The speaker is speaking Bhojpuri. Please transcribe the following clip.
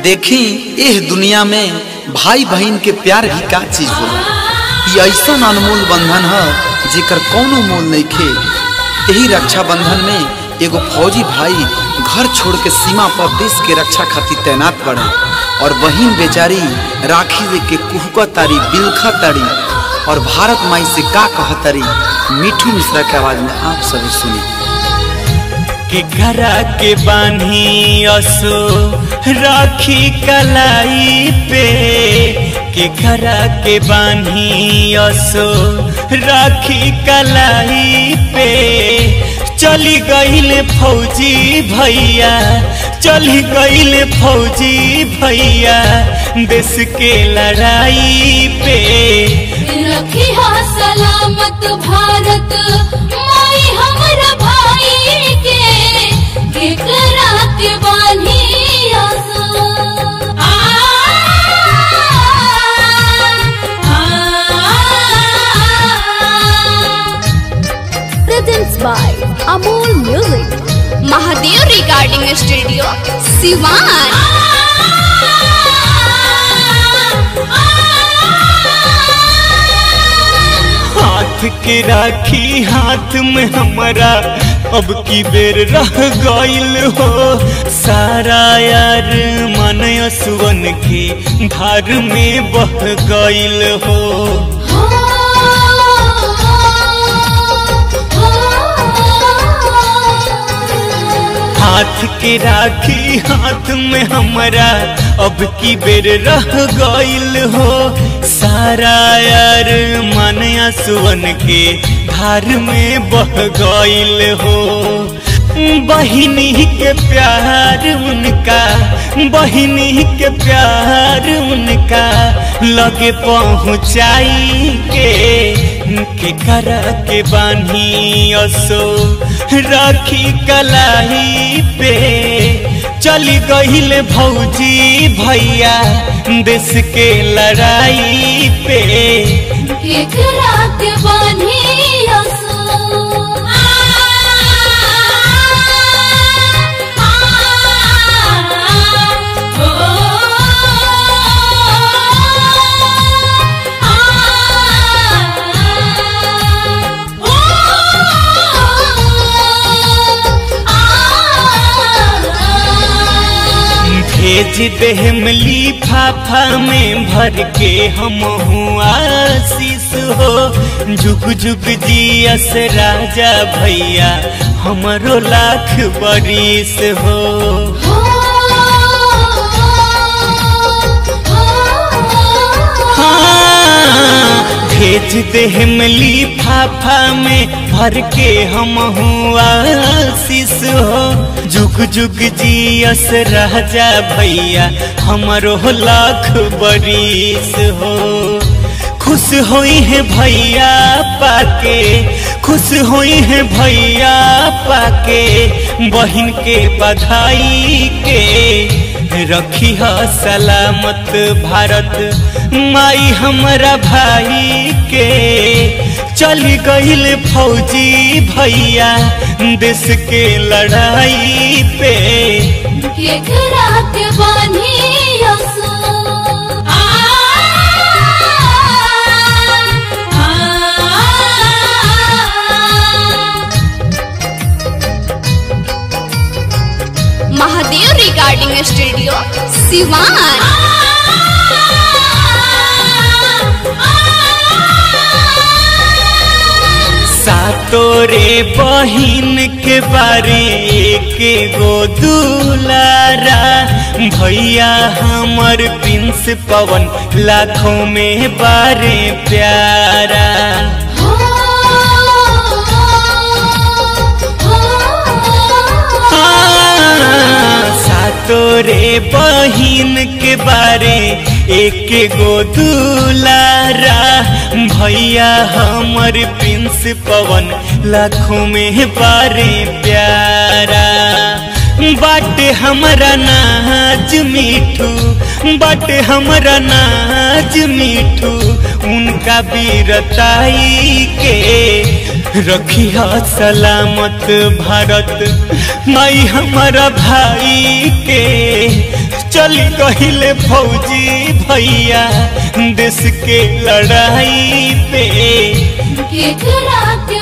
देखी एह दुनिया में भाई बहन के प्यार भी का चीज होला। ये ऐसा अनमोल बंधन है जेकर कौनो मोल नहीं खे। यही रक्षाबंधन में एगो फौजी भाई घर छोड़ के सीमा पर देश के रक्षा खातिर तैनात बड़े और बहन बेचारी राखी दे के कुहका तारी बिलखा तारी और भारत माई से का कहतारी। मिठू मिश्रा के आवाज में आप सभी सुनी। के घरा के बान्ही असो राखी कलाई पे, के घरा के बान्ही असो राखी कलाई पे। चली गईले फौजी भैया, चली गईले फौजी भैया देश के लड़ाई पे। रखी हा सलामत भारत माई हमरा भाई के करा के बानी Presents by Amol Music, Mahadev recording studio Siwan. हाथ के राखी हाथ में हमारा अब की बेर रह गईल हो। सारा यार मन सुवन के धार में बह गईल हो। हाथ के राखी हाथ में हमारा अब की बेर रह गईल हो। सारा यार मन सुवन के धार में बह गईल हो। बहिनी के प्यार उनका, बहिनी के प्यार उनका लगे पहुँचाई के करा के बान्ही असो राखी कलाई पे। चली गईले भौजी भैया देश के लड़ाई पे। केकरा के बान्ही असो भेज देहम लिफाफा में भर के हम आशीष हो। जुग जुग जियस राजा भैया हमरो लाख बरिस हो। भेज देहम लिफाफा में भर के हम आशीष हो। जुग जुग जियस राजा भैया हमरो लाख बरिस हो। खुश होई है भैया पाके, खुश होई है भैया पाके बहन के बधाई के। रखी हा सलामत भारत माई हमरा भाई के। चली गईल फौजी भैया देश के लड़ाई पे। केकरा के बान्ही असो महादेव रिकॉर्डिंग स्टूडियो सिवान। सातोरे बहिन के बारे एक गो दुलारा भैया हमर प्रिंस पवन लाखों में बारे प्यारा। तोरे बहिन के बारे एक गो दुलारा भैया हमर प्रिंस पवन लाखों में बारे प्यारा। बाटे हमरा नाज मिठू, बाटे हमरा नाज मिठू उनका वीरताई के। रखी सलामत भारत माई हमारा भाई के। चली गहिले फौजी भैया देश के लड़ाई पे केकरा के